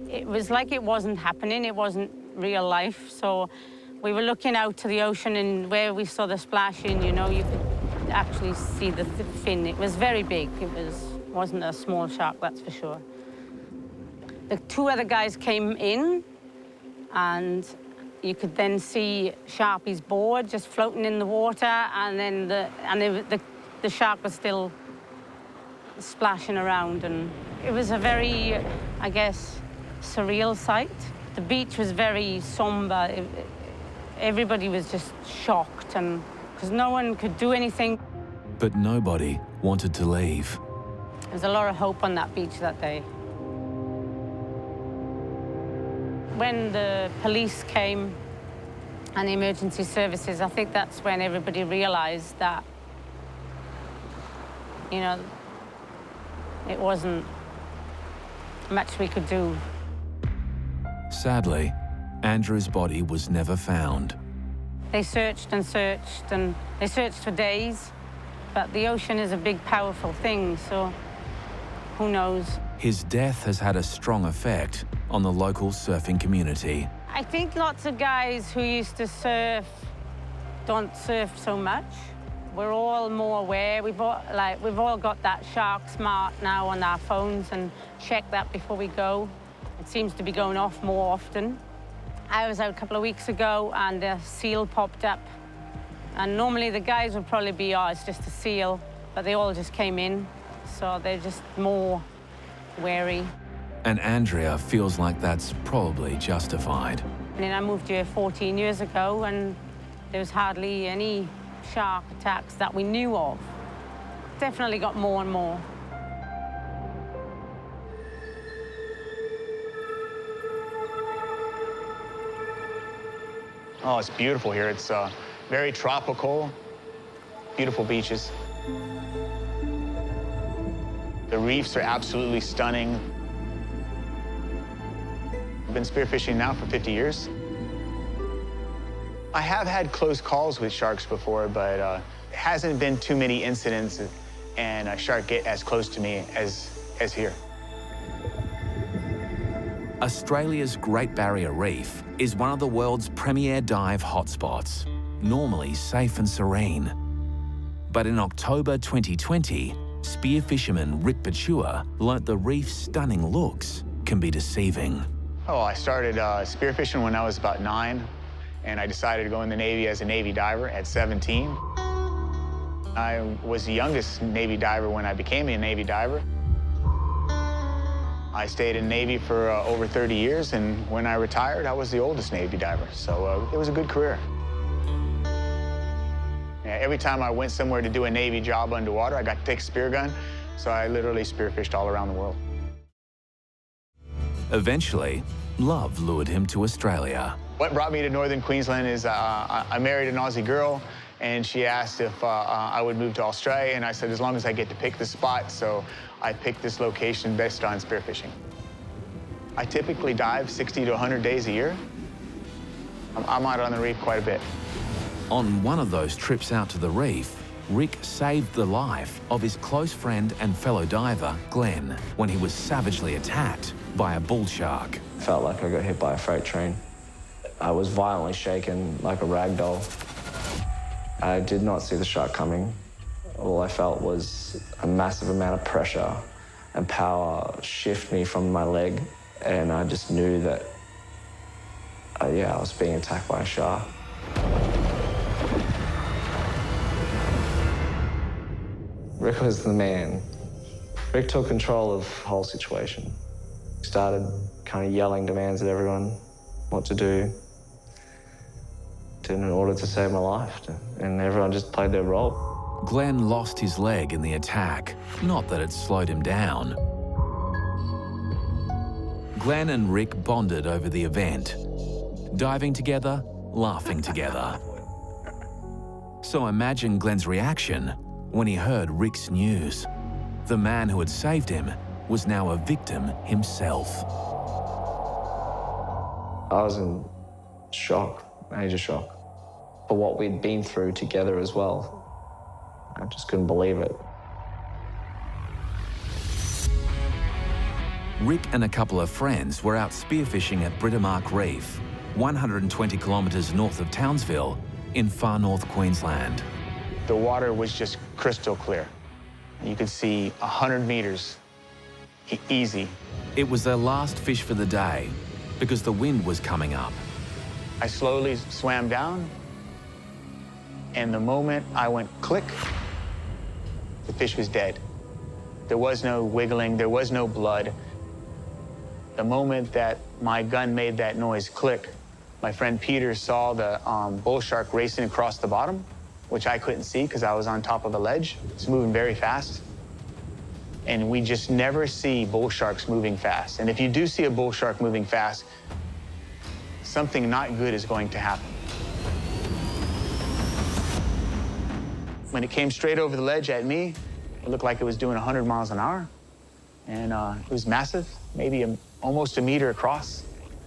It was like it wasn't happening, it wasn't real life. So we were looking out to the ocean, and where we saw the splashing, you know, you could actually see the fin. It was very big. It wasn't a small shark, that's for sure. The 2 other guys came in, and you could then see Sharpie's board just floating in the water, and then the shark was still splashing around, and it was a very, I guess, surreal sight. The beach was very somber. Everybody was just shocked, and because no one could do anything. But nobody wanted to leave. There was a lot of hope on that beach that day. When the police came and the emergency services, I think that's when everybody realised that, you know, it wasn't much we could do. Sadly, Andrew's body was never found. They searched and searched, and they searched for days, but the ocean is a big, powerful thing, so who knows? His death has had a strong effect on the local surfing community. I think lots of guys who used to surf don't surf so much. We're all more aware. We've all got that Shark Smart now on our phones and check that before we go. It seems to be going off more often. I was out a couple of weeks ago and a seal popped up. And normally the guys would probably be, oh, it's just a seal, but they all just came in. So they're just more wary. And Andrea feels like that's probably justified. And then I moved here 14 years ago, and there was hardly any shark attacks that we knew of. Definitely got more and more. Oh, it's beautiful here. It's very tropical, beautiful beaches. The reefs are absolutely stunning. I've been spearfishing now for 50 years. I have had close calls with sharks before, but it hasn't been too many incidents and a shark get as close to me as here. Australia's Great Barrier Reef is one of the world's premier dive hotspots, normally safe and serene. But in October 2020, spear fisherman Rick Bachua learnt the reef's stunning looks can be deceiving. Oh, I started spearfishing when I was about 9, and I decided to go in the Navy as a Navy diver at 17. I was the youngest Navy diver when I became a Navy diver. I stayed in Navy for over 30 years, and when I retired, I was the oldest Navy diver, so it was a good career. Yeah, every time I went somewhere to do a Navy job underwater, I got to take a spear gun, so I literally spearfished all around the world. Eventually, love lured him to Australia. What brought me to northern Queensland is I married an Aussie girl, and she asked if I would move to Australia, and I said as long as I get to pick the spot, so I picked this location based on spearfishing. I typically dive 60 to 100 days a year. I'm out on the reef quite a bit. On one of those trips out to the reef, Rick saved the life of his close friend and fellow diver, Glenn, when he was savagely attacked by a bull shark. Felt like I got hit by a freight train. I was violently shaken like a rag doll. I did not see the shark coming. All I felt was a massive amount of pressure and power shift me from my leg, and I just knew that, I was being attacked by a shark. Rick was the man. Rick took control of the whole situation. Started kind of yelling demands at everyone what to do in order to save my life, and everyone just played their role. Glenn lost his leg in the attack, not that it slowed him down. Glenn and Rick bonded over the event, diving together, laughing together. So imagine Glenn's reaction when he heard Rick's news. The man who had saved him was now a victim himself. I was in shock, major shock, for what we'd been through together as well. I just couldn't believe it. Rick and a couple of friends were out spearfishing at Britomart Reef, 120 kilometres north of Townsville in far north Queensland. The water was just crystal clear. You could see 100 meters, easy. It was their last fish for the day because the wind was coming up. I slowly swam down, and the moment I went click, the fish was dead. There was no wiggling, there was no blood. The moment that my gun made that noise click, my friend Peter saw the bull shark racing across the bottom, which I couldn't see because I was on top of the ledge. It's moving very fast. And we just never see bull sharks moving fast. And if you do see a bull shark moving fast, something not good is going to happen. When it came straight over the ledge at me, it looked like it was doing 100 miles an hour. And it was massive, maybe almost a meter across.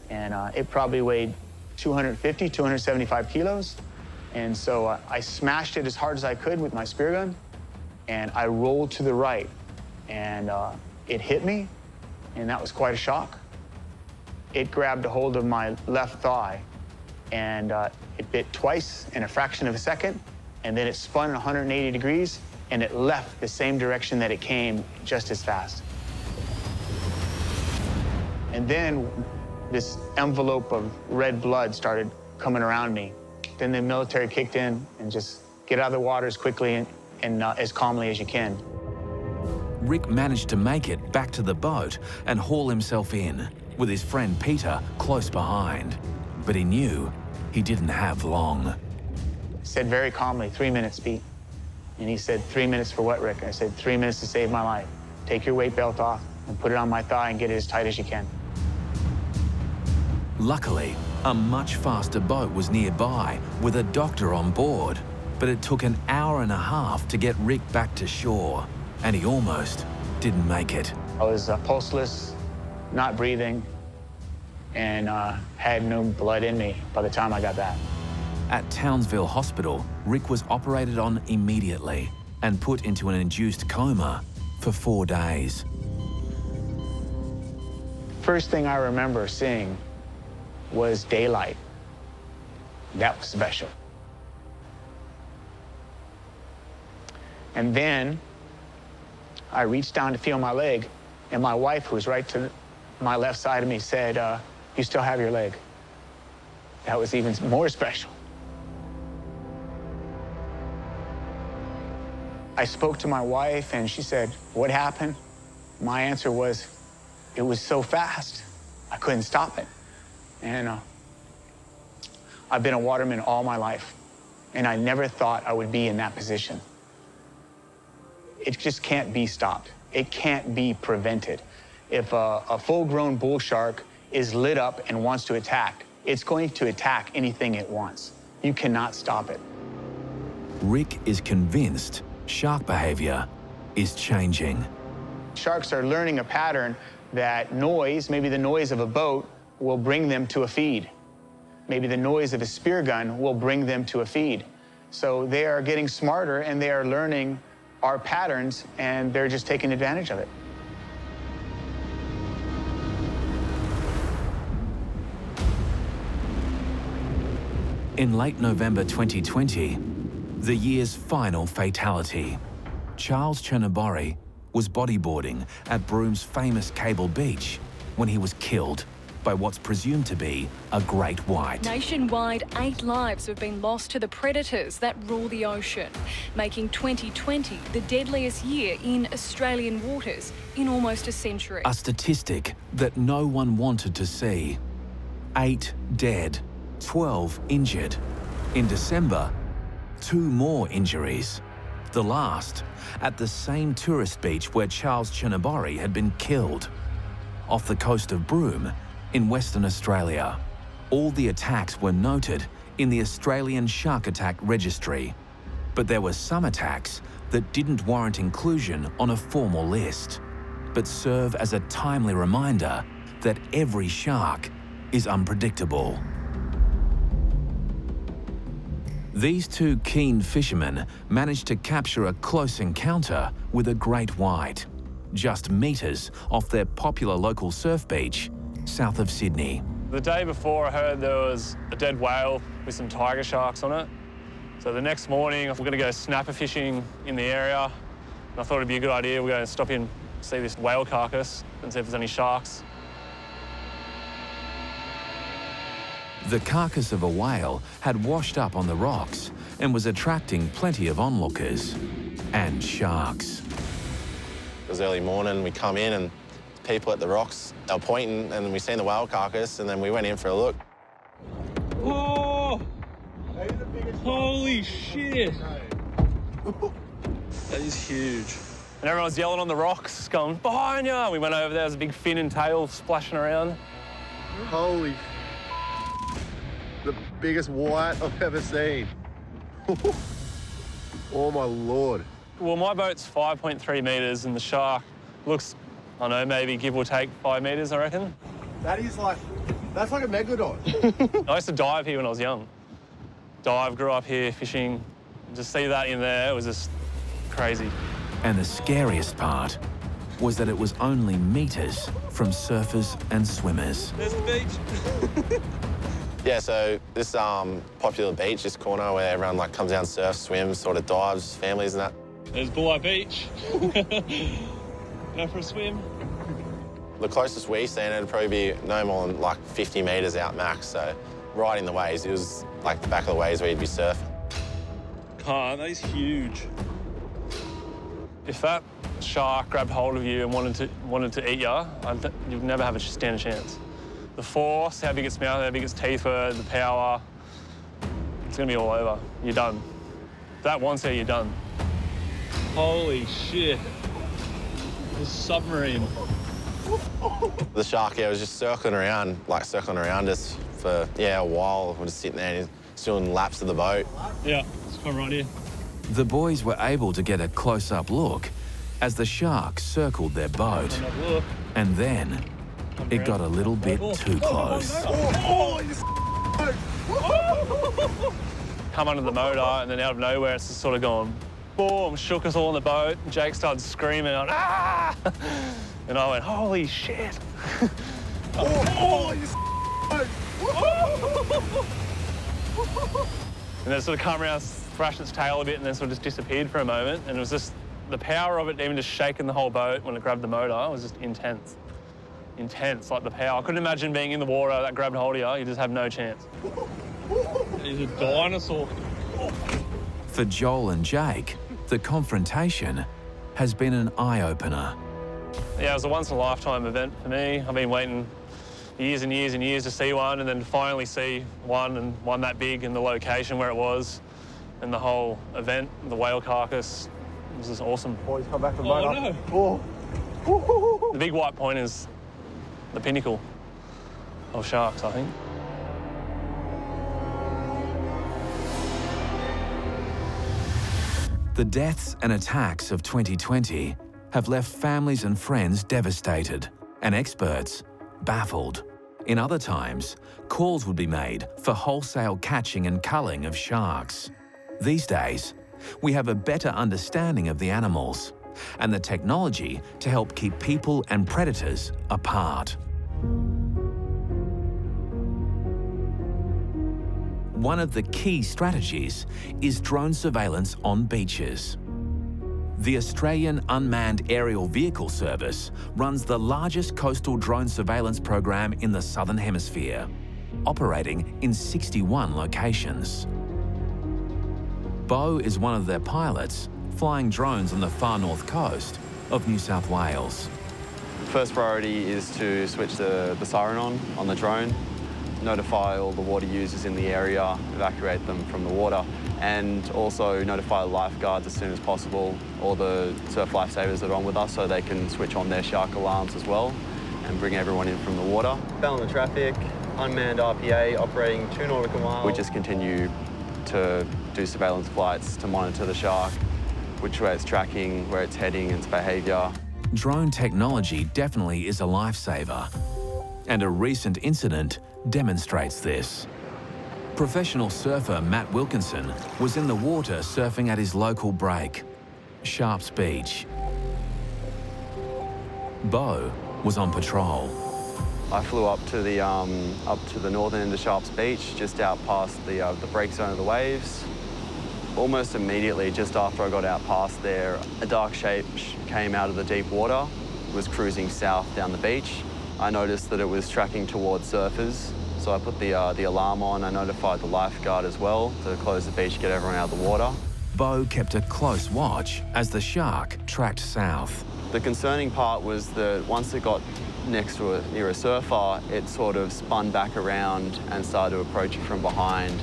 And it probably weighed 250, 275 kilos. And so I smashed it as hard as I could with my spear gun, and I rolled to the right, and it hit me, and that was quite a shock. It grabbed a hold of my left thigh, and it bit twice in a fraction of a second, and then it spun 180 degrees, and it left the same direction that it came just as fast. And then this envelope of red blood started coming around me. Then the military kicked in and just get out of the water as quickly and as calmly as you can. Rick managed to make it back to the boat and haul himself in, with his friend Peter close behind. But he knew he didn't have long. I said very calmly, 3 minutes, Pete. And he said, 3 minutes for what, Rick? I said, 3 minutes to save my life. Take your weight belt off and put it on my thigh and get it as tight as you can. Luckily, a much faster boat was nearby with a doctor on board, but it took an hour and a half to get Rick back to shore, and he almost didn't make it. I was pulseless, not breathing, and had no blood in me by the time I got back. At Townsville Hospital, Rick was operated on immediately and put into an induced coma for 4 days. First thing I remember seeing was daylight. That was special. And then I reached down to feel my leg, and my wife, who was right to my left side of me, said, you still have your leg. That was even more special. I spoke to my wife, and she said, what happened? My answer was, it was so fast, I couldn't stop it. And I've been a waterman all my life, and I never thought I would be in that position. It just can't be stopped. It can't be prevented. If a full-grown bull shark is lit up and wants to attack, it's going to attack anything it wants. You cannot stop it. Rick is convinced shark behaviour is changing. Sharks are learning a pattern that noise, maybe the noise of a boat, will bring them to a feed. Maybe the noise of a spear gun will bring them to a feed. So they are getting smarter and they are learning our patterns and they're just taking advantage of it. In late November 2020, the year's final fatality. Charles Chernobori was bodyboarding at Broom's famous Cable Beach when he was killed by what's presumed to be a great white. Nationwide, 8 lives have been lost to the predators that rule the ocean, making 2020 the deadliest year in Australian waters in almost a century. A statistic that no one wanted to see. 8 dead, 12 injured. In December, 2 more injuries. The last at the same tourist beach where Charles Chernobori had been killed, off the coast of Broome in Western Australia. All the attacks were noted in the Australian Shark Attack Registry, but there were some attacks that didn't warrant inclusion on a formal list, but serve as a timely reminder that every shark is unpredictable. These 2 keen fishermen managed to capture a close encounter with a great white, just metres off their popular local surf beach south of Sydney. The day before, I heard there was a dead whale with some tiger sharks on it. So the next morning, we're going to go snapper fishing in the area. And I thought it'd be a good idea. We're going to stop in, see this whale carcass and see if there's any sharks. The carcass of a whale had washed up on the rocks and was attracting plenty of onlookers and sharks. It was early morning, we come in and people at the rocks, they were pointing and we seen the whale carcass and then we went in for a look. Oh! Holy shit! That is huge. And everyone's yelling on the rocks, going, behind you! We went over there, there's a big fin and tail splashing around. Holy the biggest white I've ever seen. Oh my Lord. Well, my boat's 5.3 metres and the shark looks, I don't know, maybe give or take 5 metres, I reckon. That is like, that's like a megalodon. I used to dive here when I was young. Grew up here fishing. Just see that in there, it was just crazy. And the scariest part was that it was only metres from surfers and swimmers. There's the beach. Yeah, so this popular beach, this corner where everyone like comes down, surfs, swims, sort of dives, families and that. There's Bulleye Beach. Go for a swim. The closest we seen it'd probably be no more than like 50 metres out max, so right in the waves. It was like the back of the waves where you'd be surfing. That is huge. If that shark grabbed hold of you and wanted to eat you, you'd never have stand a chance. The force, how big its mouth, how big its teeth were, the power, it's gonna be all over. You're done. If that wants you, you're done. Holy shit. The submarine. The shark, yeah, was just circling around us for, a while. We're just sitting there and he's doing laps of the boat. Yeah, it's come right here. The boys were able to get a close-up look as the shark circled their boat. And then it got a little bit too close. Come under the motor and then out of nowhere it's just sort of gone boom, shook us all on the boat. Jake started screaming out, ah! And I went, holy shit. And then it sort of come around, thrashed its tail a bit and then sort of just disappeared for a moment. And it was just, the power of it even just shaking the whole boat when it grabbed the motor was just intense. Intense, like the power. I couldn't imagine being in the water that grabbed hold of you. You just have no chance. He's a dinosaur. For Joel and Jake, the confrontation has been an eye-opener. Yeah, it was a once-in-a-lifetime event for me. I've been waiting years and years and years to see one and then finally see one, and one that big, and the location where it was and the whole event, the whale carcass. It was just awesome. Boys, come back to the boat. The big white point is the pinnacle of sharks, I think. The deaths and attacks of 2020 have left families and friends devastated and experts baffled. In other times, calls would be made for wholesale catching and culling of sharks. These days, we have a better understanding of the animals and the technology to help keep people and predators apart. One of the key strategies is drone surveillance on beaches. The Australian Unmanned Aerial Vehicle Service runs the largest coastal drone surveillance program in the Southern Hemisphere, operating in 61 locations. Bo is one of their pilots, flying drones on the far north coast of New South Wales. First priority is to switch the siren on the drone, notify all the water users in the area, evacuate them from the water, and also notify the lifeguards as soon as possible, or the surf lifesavers that are on with us, so they can switch on their shark alarms as well and bring everyone in from the water. Balance the traffic, unmanned RPA operating 2 nautical miles. We just continue to do surveillance flights to monitor the shark, which way it's tracking, where it's heading, its behaviour. Drone technology definitely is a lifesaver, and a recent incident demonstrates this. Professional surfer Matt Wilkinson was in the water surfing at his local break, Sharps Beach. Bo was on patrol. I flew up to the northern end of Sharps Beach, just out past the break zone of the waves. Almost immediately, just after I got out past there, a dark shape came out of the deep water, was cruising south down the beach. I noticed that it was tracking towards surfers, so I put the alarm on. I notified the lifeguard as well to close the beach, get everyone out of the water. Bo kept a close watch as the shark tracked south. The concerning part was that once it got near a surfer, it sort of spun back around and started to approach you from behind.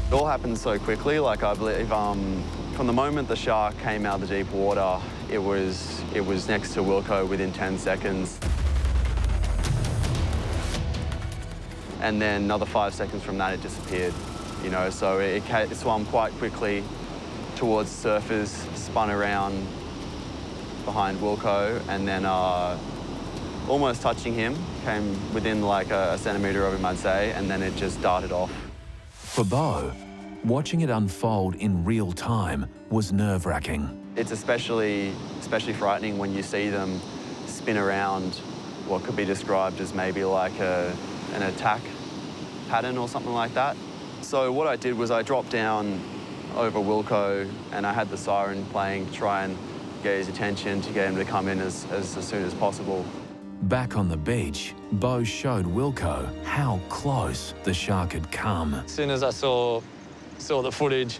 It all happened so quickly. Like, I believe from the moment the shark came out of the deep water, it was next to Wilco within 10 seconds. And then another 5 seconds from that, it disappeared. You know, so it swam quite quickly towards surfers, spun around behind Wilco, and then almost touching him, came within like a centimetre of him, I'd say, and then it just darted off. For Bo, watching it unfold in real time was nerve-wracking. It's especially frightening when you see them spin around what could be described as maybe like an attack pattern or something like that. So what I did was I dropped down over Wilco and I had the siren playing to try and get his attention, to get him to come in as soon as possible. Back on the beach, Bo showed Wilco how close the shark had come. As soon as I saw the footage,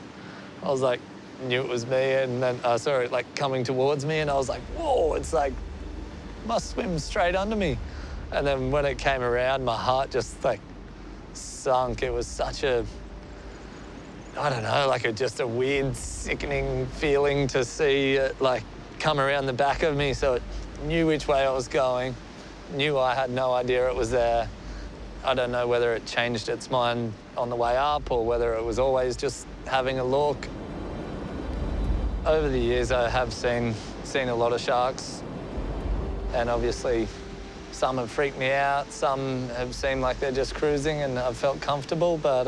I was like, knew it was me, and then I saw it like coming towards me, and I was like, whoa, it's like, must swim straight under me. And then when it came around, my heart just like sunk. It was such a, I don't know, like just a weird, sickening feeling to see it like come around the back of me. So it knew which way I was going, knew I had no idea it was there. I don't know whether it changed its mind on the way up or whether it was always just having a look. Over the years, I have seen a lot of sharks, and obviously some have freaked me out, some have seemed like they're just cruising and I've felt comfortable, but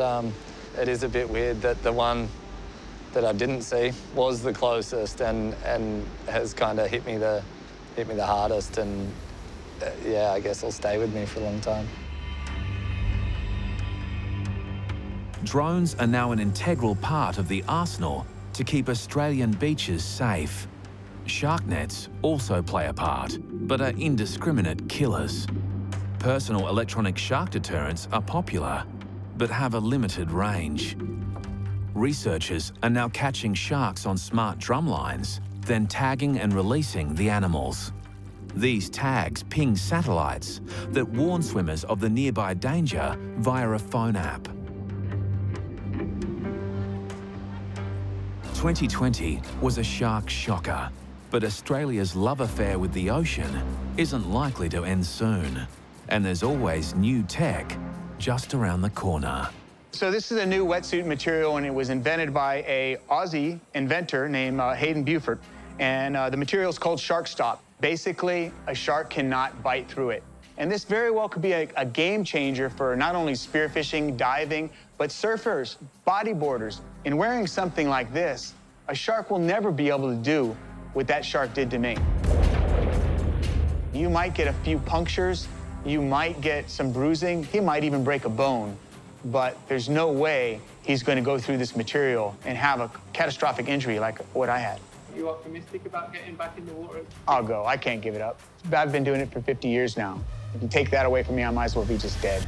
it is a bit weird that the one that I didn't see was the closest and has kind of hit me the hardest, and yeah, I guess it'll stay with me for a long time. Drones are now an integral part of the arsenal to keep Australian beaches safe. Shark nets also play a part, but are indiscriminate killers. Personal electronic shark deterrents are popular, but have a limited range. Researchers are now catching sharks on smart drumlines, then tagging and releasing the animals. These tags ping satellites that warn swimmers of the nearby danger via a phone app. 2020 was a shark shocker, but Australia's love affair with the ocean isn't likely to end soon. And there's always new tech just around the corner. So this is a new wetsuit material, and it was invented by a Aussie inventor named Hayden Buford. And the material is called Shark Stop. Basically, a shark cannot bite through it. And this very well could be a game changer for not only spearfishing, diving, but surfers, bodyboarders. In wearing something like this, a shark will never be able to do what that shark did to me. You might get a few punctures, you might get some bruising, he might even break a bone, but there's no way he's going to go through this material and have a catastrophic injury like what I had. Are you optimistic about getting back in the water? I'll go. I can't give it up. I've been doing it for 50 years now. If you take that away from me, I might as well be just dead.